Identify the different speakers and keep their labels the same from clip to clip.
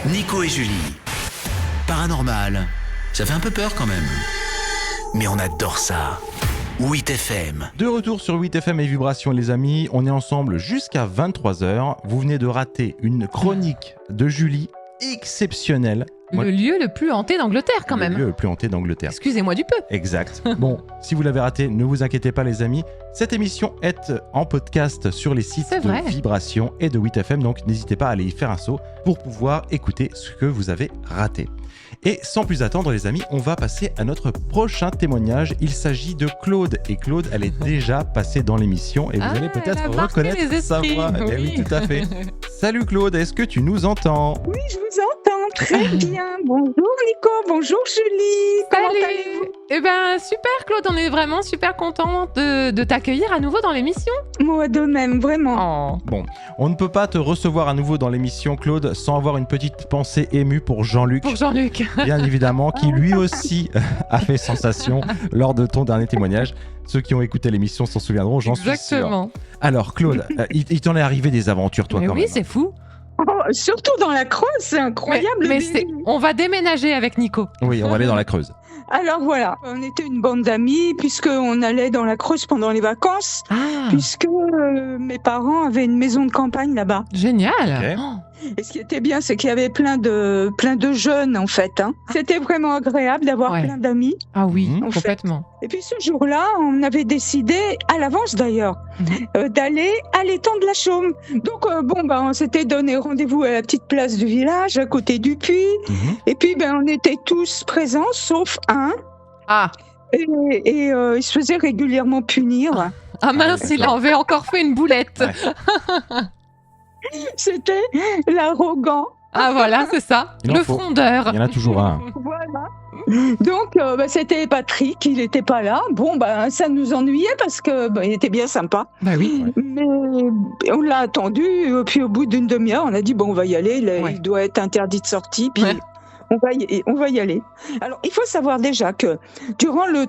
Speaker 1: Nico et Julie. Paranormal, ça fait un peu peur quand même. Mais on adore ça. 8FM.
Speaker 2: De retour sur 8FM et Vibrations les amis, on est ensemble jusqu'à 23h. Vous venez de rater une chronique de Julie exceptionnelle.
Speaker 3: Le lieu le plus hanté d'Angleterre quand même.
Speaker 2: Le lieu le plus hanté d'Angleterre.
Speaker 3: Excusez-moi du peu.
Speaker 2: Exact. Bon, si vous l'avez raté, ne vous inquiétez pas les amis. Cette émission est en podcast sur les sites de Vibrations et de 8FM, donc n'hésitez pas à aller y faire un saut pour pouvoir écouter ce que vous avez raté. Et sans plus attendre les amis, on va passer à notre prochain témoignage. Il s'agit de Claude. Et Claude, elle est déjà passée dans l'émission et vous allez peut-être reconnaître sa voix.
Speaker 3: Oui.
Speaker 2: Eh oui, tout à fait. Salut Claude, est-ce que tu nous entends ?
Speaker 4: Oui, je vous entends très bien. Bonjour Nico, bonjour Julie. Comment allez-vous ?
Speaker 3: Eh ben super Claude, on est vraiment super contents de t'accueillir à nouveau dans l'émission.
Speaker 4: Moi de même, vraiment.
Speaker 2: Bon, on ne peut pas te recevoir à nouveau dans l'émission Claude sans avoir une petite pensée émue pour Jean-Luc.
Speaker 3: Pour Jean-Luc.
Speaker 2: Bien évidemment, qui lui aussi a fait sensation lors de ton dernier témoignage. Ceux qui ont écouté l'émission s'en souviendront, j'en suis sûr.
Speaker 3: Exactement.
Speaker 2: Alors Claude, il t'en est arrivé des aventures toi
Speaker 3: Mais
Speaker 2: quand
Speaker 3: oui,
Speaker 2: même.
Speaker 3: c'est fou.
Speaker 4: Oh, surtout dans la Creuse, c'est incroyable.
Speaker 3: On va déménager avec Nico.
Speaker 2: Oui, on va aller dans la Creuse.
Speaker 4: Alors voilà, on était une bande d'amis puisqu'on allait dans la Creuse pendant les vacances, puisque mes parents avaient une maison de campagne là-bas.
Speaker 3: Génial.
Speaker 2: Okay.
Speaker 4: Et ce qui était bien, c'est qu'il y avait plein de jeunes en fait. Hein. C'était vraiment agréable d'avoir plein d'amis.
Speaker 3: Ah oui, complètement.
Speaker 4: Et puis ce jour-là, on avait décidé, à l'avance d'ailleurs, d'aller à l'étang de la Chaume. Donc on s'était donné rendez-vous à la petite place du village, à côté du puits. Et puis on était tous présents, sauf un.
Speaker 3: Ah.
Speaker 4: Et il se faisait régulièrement punir.
Speaker 3: Ah mince, il avait encore fait une boulette.
Speaker 2: Ouais.
Speaker 4: C'était l'arrogant.
Speaker 3: Ah voilà, c'est ça, le frondeur.
Speaker 2: Il y en a toujours un.
Speaker 4: Voilà. Donc c'était Patrick, il n'était pas là. Bon ça nous ennuyait parce que il était bien sympa.
Speaker 3: Bah oui.
Speaker 4: Mais on l'a attendu, puis au bout d'une demi-heure, on a dit on va y aller, il doit être interdit de sortie, puis on va y aller. Alors il faut savoir déjà que durant le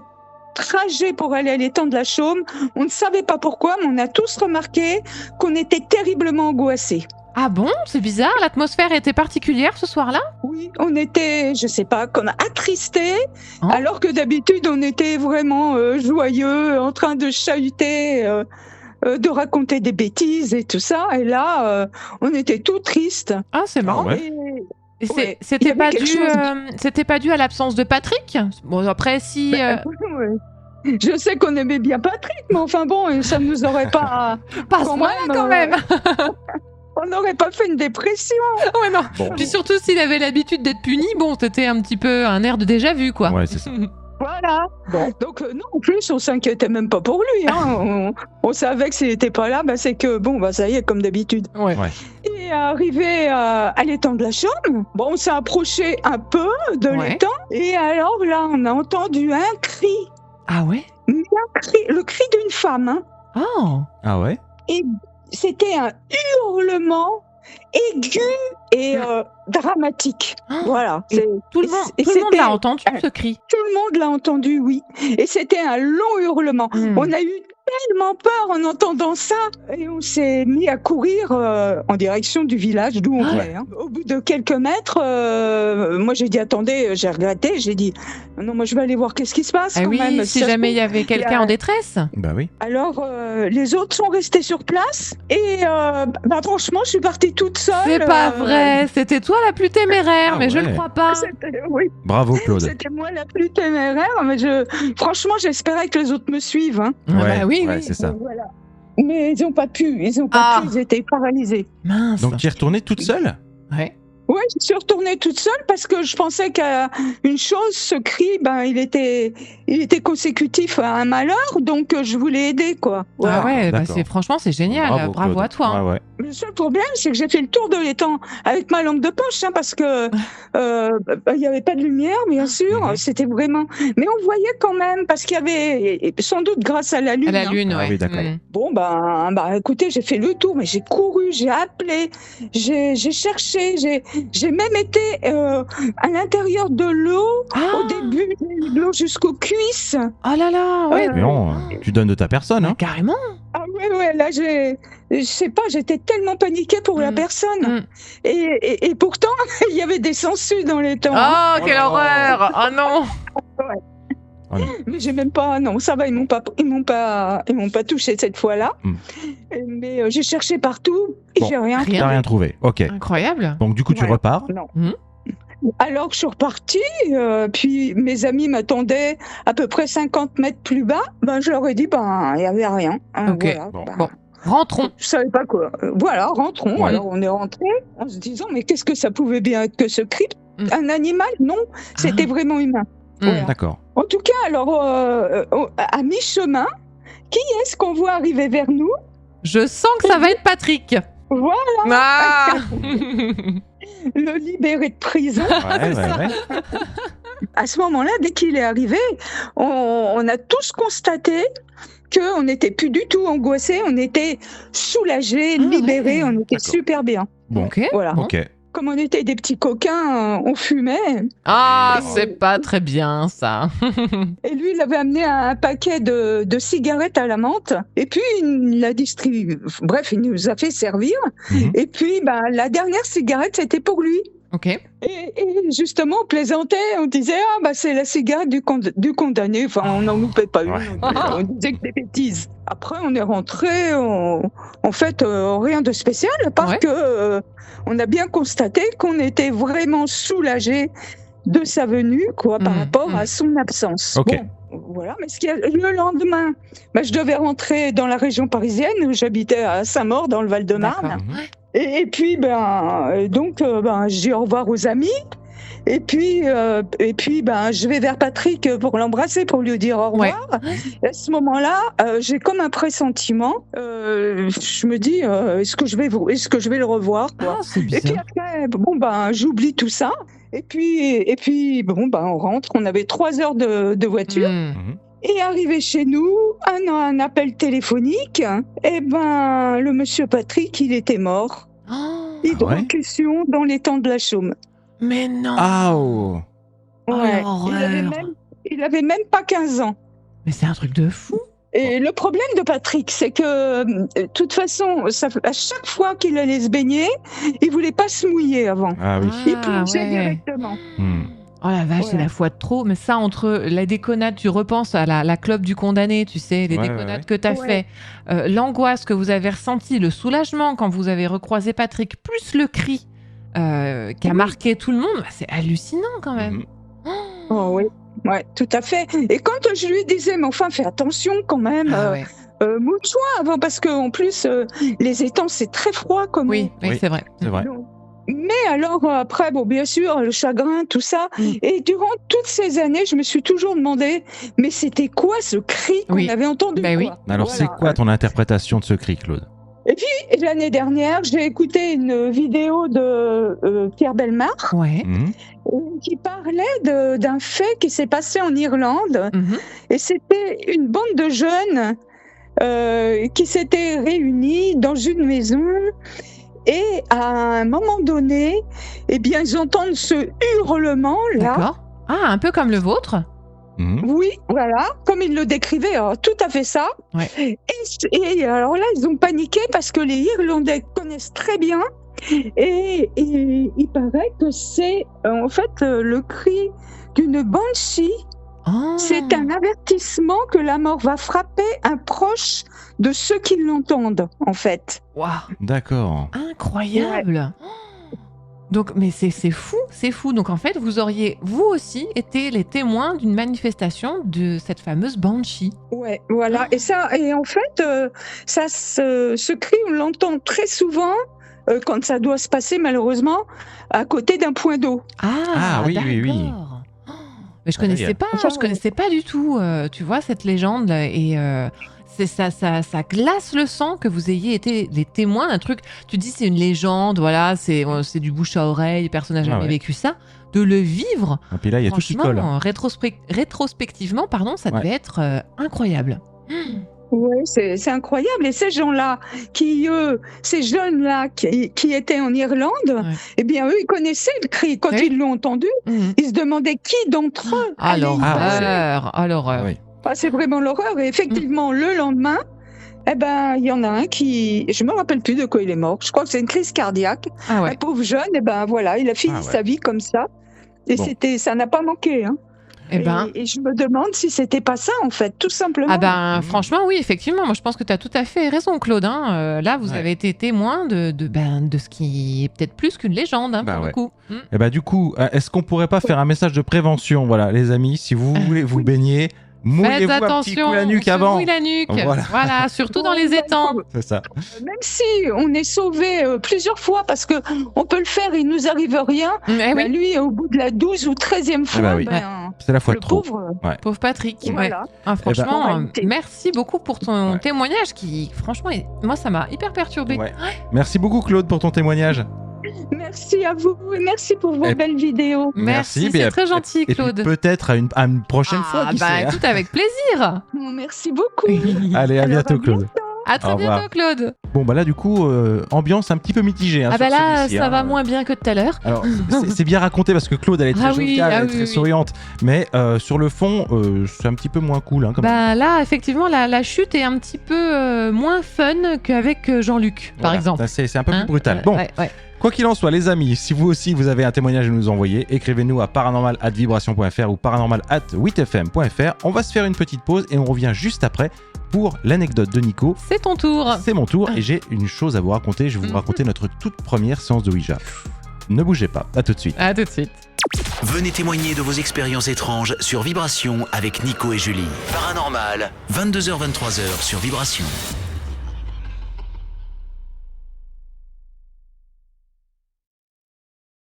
Speaker 4: trajet pour aller à l'étang de la Chaume, on ne savait pas pourquoi, mais on a tous remarqué qu'on était terriblement angoissés.
Speaker 3: Ah bon, c'est bizarre, l'atmosphère était particulière ce soir-là ?
Speaker 4: Oui, on était, je sais pas, comme attristés, alors que d'habitude on était vraiment joyeux, en train de chahuter, de raconter des bêtises et tout ça, et là on était tout tristes.
Speaker 3: Ah c'est marrant. Et c'était pas dû à l'absence de Patrick ? Bon après si...
Speaker 4: Je sais qu'on aimait bien Patrick, mais enfin bon, ça ne nous aurait pas...
Speaker 3: Pas ce moment-là quand même.
Speaker 4: On n'aurait pas fait une dépression.
Speaker 3: Ouais, non. Bon. Puis surtout, s'il avait l'habitude d'être puni, c'était un petit peu un air de déjà-vu, quoi.
Speaker 2: Ouais, c'est ça.
Speaker 4: Voilà. Bon. Donc, non, en plus, on s'inquiétait même pas pour lui. Hein. on savait que s'il n'était pas là, c'est que, ça y est, comme d'habitude.
Speaker 3: Ouais.
Speaker 4: Et arrivé à l'étang de la Chaume, on s'est approché un peu de l'étang. Et alors, là, on a entendu un cri.
Speaker 3: Ah ouais ?
Speaker 4: Le cri d'une femme. Hein.
Speaker 3: Oh.
Speaker 2: Ah ouais ?
Speaker 4: Et c'était un hurlement aigu et dramatique. Voilà.
Speaker 3: Tout le monde l'a entendu, ce cri.
Speaker 4: Tout le monde l'a entendu, oui. Et c'était un long hurlement. On a eu tellement peur en entendant ça. Et on s'est mis à courir en direction du village d'où on venait. Hein. Au bout de quelques mètres, moi j'ai dit attendez, j'ai regretté, j'ai dit non, moi je vais aller voir qu'est-ce qui se passe quand même.
Speaker 3: Si jamais il y avait quelqu'un en détresse.
Speaker 2: Bah oui.
Speaker 4: Alors les autres sont restés sur place et franchement je suis partie toute seule.
Speaker 3: C'est pas vrai, c'était toi la plus téméraire, mais je ne crois pas.
Speaker 4: Oui.
Speaker 2: Bravo Claude.
Speaker 4: C'était moi la plus téméraire, mais franchement j'espérais que les autres me suivent. Hein.
Speaker 3: Oui,
Speaker 2: c'est ça.
Speaker 4: Voilà. Mais ils n'ont pas pu, ils étaient paralysés.
Speaker 3: Mince.
Speaker 2: Donc tu es retournée toute seule ?
Speaker 3: Ouais.
Speaker 4: Oui, je suis retournée toute seule parce que je pensais qu'une chose, ce cri, il était consécutif à un malheur, donc je voulais aider, quoi.
Speaker 3: Voilà. Ah ouais, franchement, c'est génial. Bravo à toi. Hein.
Speaker 2: Ouais.
Speaker 4: Le seul problème, c'est que j'ai fait le tour de l'étang avec ma lampe de poche, parce que il n'y avait pas de lumière, bien sûr. C'était vraiment. Mais on voyait quand même, parce qu'il y avait, sans doute grâce à la lune.
Speaker 3: À la lune,
Speaker 2: oui, d'accord.
Speaker 4: Bon, écoutez, j'ai fait le tour, mais j'ai couru, j'ai appelé, j'ai cherché, j'ai même été à l'intérieur de l'eau. Au début, de l'eau jusqu'aux cuisses.
Speaker 3: Oh là là, ouais.
Speaker 2: Mais non, tu donnes de ta personne, hein.
Speaker 3: Carrément.
Speaker 4: Ah Ouais, là, je sais pas, j'étais tellement paniquée pour la personne. Et pourtant, il y avait des sangsues dans les temps.
Speaker 3: Oh, quelle horreur! Oh non!
Speaker 4: Ouais. Mais j'ai même pas, non, ça va, ils m'ont pas touché cette fois-là. Mais j'ai cherché partout et j'ai rien trouvé.
Speaker 2: T'as rien trouvé, ok.
Speaker 3: Incroyable.
Speaker 2: Donc du coup, tu repars.
Speaker 4: Non. Alors que je suis repartie, puis mes amis m'attendaient à peu près 50 mètres plus bas. Je leur ai dit, il n'y avait rien.
Speaker 3: Ok,
Speaker 4: voilà,
Speaker 3: bon. Rentrons.
Speaker 4: Je savais pas quoi. Voilà, rentrons.
Speaker 2: Ouais.
Speaker 4: Alors on est rentrés en se disant, mais qu'est-ce que ça pouvait bien être que ce cri? Un animal? Non, c'était vraiment humain. Voilà.
Speaker 2: D'accord.
Speaker 4: En tout cas, alors, à mi-chemin, qui est-ce qu'on voit arriver vers nous?
Speaker 3: Je sens que ça va être Patrick.
Speaker 4: Voilà.
Speaker 3: Ah
Speaker 4: Le libéré de prison.
Speaker 2: Ouais.
Speaker 4: À ce moment-là, dès qu'il est arrivé, on a tous constaté qu'on n'était plus du tout angoissés, on était soulagés, libérés, on était super bien.
Speaker 2: Bon.
Speaker 3: Ok.
Speaker 4: Voilà.
Speaker 2: Ok.
Speaker 4: Comme on était des petits coquins, on fumait.
Speaker 3: Ah, c'est pas très bien ça.
Speaker 4: Et lui, il avait amené un paquet de cigarettes à la menthe. Et puis, il l'a distribué. Bref, il nous a fait servir. Et puis, la dernière cigarette, c'était pour lui.
Speaker 3: Ok.
Speaker 4: Et justement, on plaisantait, on disait c'est la cigarette du condamné. Enfin, on n'en loupait pas une. On disait que des bêtises. Après, on est rentré. En fait, rien de spécial, à part que on a bien constaté qu'on était vraiment soulagés de sa venue, par rapport à son absence.
Speaker 2: Ok.
Speaker 4: Bon, voilà. Mais le lendemain, je devais rentrer dans la région parisienne où j'habitais à Saint-Maur, dans le Val-de-Marne. Et puis, je dis au revoir aux amis. Et puis, je vais vers Patrick pour l'embrasser, pour lui dire au revoir. Et à ce moment-là, j'ai comme un pressentiment. Je me dis, est-ce que je vais le revoir, quoi.
Speaker 3: C'est bizarre.
Speaker 4: Et puis après, j'oublie tout ça. Et puis, on rentre. On avait 3 heures de voiture. Et arrivé chez nous, un appel téléphonique. Le monsieur Patrick, il était mort. Hydrocution dans l'étang de la Chaume.
Speaker 3: Mais non.
Speaker 2: Ah oh.
Speaker 4: Ouais. Il avait même pas 15 ans.
Speaker 3: Mais c'est un truc de fou.
Speaker 4: Et le problème de Patrick, c'est que, de toute façon, à chaque fois qu'il allait se baigner, il voulait pas se mouiller avant.
Speaker 2: Ah oui.
Speaker 4: Il plongeait directement.
Speaker 3: Oh la vache, c'est la fois de trop. Mais ça, entre la déconnade, tu repenses à la clope du condamné, tu sais, les déconnades que tu as fait, l'angoisse que vous avez ressentie, le soulagement quand vous avez recroisé Patrick, plus le cri qui a marqué tout le monde, c'est hallucinant quand même.
Speaker 4: Oh oui, ouais, tout à fait. Et quand je lui disais, mais enfin, fais attention quand même, mouille-toi avant, parce qu'en plus, les étangs, c'est très froid comme
Speaker 3: Oui, c'est vrai.
Speaker 2: C'est vrai.
Speaker 4: Mais alors, après, bien sûr, le chagrin, tout ça. Et durant toutes ces années, je me suis toujours demandé, mais c'était quoi ce cri qu'on avait entendu, quoi.
Speaker 2: Alors, c'est quoi ton interprétation de ce cri, Claude?
Speaker 4: Et puis, l'année dernière, j'ai écouté une vidéo de Pierre Bellemare qui parlait d'un fait qui s'est passé en Irlande. Et c'était une bande de jeunes qui s'étaient réunis dans une maison. Et à un moment donné, ils entendent ce hurlement-là.
Speaker 3: D'accord. Ah, un peu comme le vôtre.
Speaker 4: Oui, voilà, comme il le décrivait, tout à fait ça. Et alors là, ils ont paniqué parce que les Irlandais connaissent très bien. Et il paraît que c'est en fait le cri d'une banshee. C'est un avertissement que la mort va frapper un proche de ceux qui l'entendent, en fait.
Speaker 3: Waouh.
Speaker 2: D'accord.
Speaker 3: Incroyable. Donc, mais c'est fou. Donc en fait, vous auriez vous aussi été les témoins d'une manifestation de cette fameuse banshee.
Speaker 4: Ouais, voilà. Et en fait, ce cri, on l'entend très souvent quand ça doit se passer malheureusement à côté d'un point d'eau.
Speaker 2: Ah oui.
Speaker 3: Mais je connaissais pas du tout, tu vois, cette légende et ça glace le sang que vous ayez été les témoins d'un truc. Tu dis c'est une légende, voilà, c'est du bouche à oreille, personne n'a jamais vécu ça. De le vivre,
Speaker 2: et puis là, il y a tout qui colle.
Speaker 3: Rétrospectivement, ça devait être incroyable.
Speaker 4: Oui, c'est incroyable. Et ces gens-là, ces jeunes-là qui étaient en Irlande, eux, ils connaissaient le cri. Quand ils l'ont entendu, ils se demandaient qui d'entre eux allait y passer.
Speaker 3: Alors,
Speaker 4: c'est vraiment l'horreur. Et effectivement, le lendemain, Eh ben, il y en a un qui, je me rappelle plus de quoi il est mort. Je crois que c'est une crise cardiaque.
Speaker 3: Ah ouais.
Speaker 4: Un pauvre jeune, et ben voilà, il a fini sa vie comme ça. Et ça n'a pas manqué. Hein. Et je me demande si c'était pas ça, en fait, tout simplement.
Speaker 3: Ah ben, franchement, oui, effectivement. Moi, je pense que tu as tout à fait raison, Claude. Hein. Là, vous avez été témoin de ce qui est peut-être plus qu'une légende, hein, pour le coup.
Speaker 2: Et bah, du coup, est-ce qu'on pourrait pas faire un message de prévention, voilà, les amis, si vous voulez vous baigner, mouillez-vous un petit coup la nuque avant.
Speaker 3: Mouille la nuque. Voilà, surtout dans les étangs.
Speaker 2: C'est ça.
Speaker 4: Même si on est sauvé plusieurs fois, parce que on peut le faire, il nous arrive rien. Lui, au bout de la 12 ou 13e fois,
Speaker 2: c'est la fois trop.
Speaker 3: Pauvre Patrick.
Speaker 4: Voilà.
Speaker 3: Ah, franchement, merci beaucoup pour ton témoignage qui, franchement, moi, ça m'a hyper perturbée.
Speaker 2: Merci beaucoup, Claude, pour ton témoignage.
Speaker 4: Merci à vous et merci pour vos belles vidéos.
Speaker 3: Merci, c'est très gentil, Claude.
Speaker 2: Et puis peut-être à une prochaine fois.
Speaker 3: Écoute, avec plaisir.
Speaker 4: Merci beaucoup.
Speaker 2: Allez, à bientôt, Claude.
Speaker 3: À très bientôt, Claude.
Speaker 2: Bon, bah là, du coup, ambiance un petit peu mitigée. Hein,
Speaker 3: là, ça va moins bien que tout à l'heure.
Speaker 2: Alors, c'est bien raconté parce que Claude, elle est très joviale, elle est très souriante. Mais sur le fond, c'est un petit peu moins cool. Hein,
Speaker 3: là, effectivement, la chute est un petit peu moins fun qu'avec Jean-Luc, par exemple.
Speaker 2: C'est un peu plus brutal. Bon. Quoi qu'il en soit, les amis, si vous aussi vous avez un témoignage à nous envoyer, écrivez-nous à paranormal@vibration.fr ou paranormal@8fm.fr. On va se faire une petite pause et on revient juste après pour l'anecdote de Nico.
Speaker 3: C'est ton tour.
Speaker 2: C'est mon tour et j'ai une chose à vous raconter. Je vais vous raconter notre toute première séance de Ouija. Ne bougez pas, à tout de suite.
Speaker 3: À tout de suite.
Speaker 1: Venez témoigner de vos expériences étranges sur Vibration avec Nico et Julie. Paranormal, 22h-23h sur Vibration.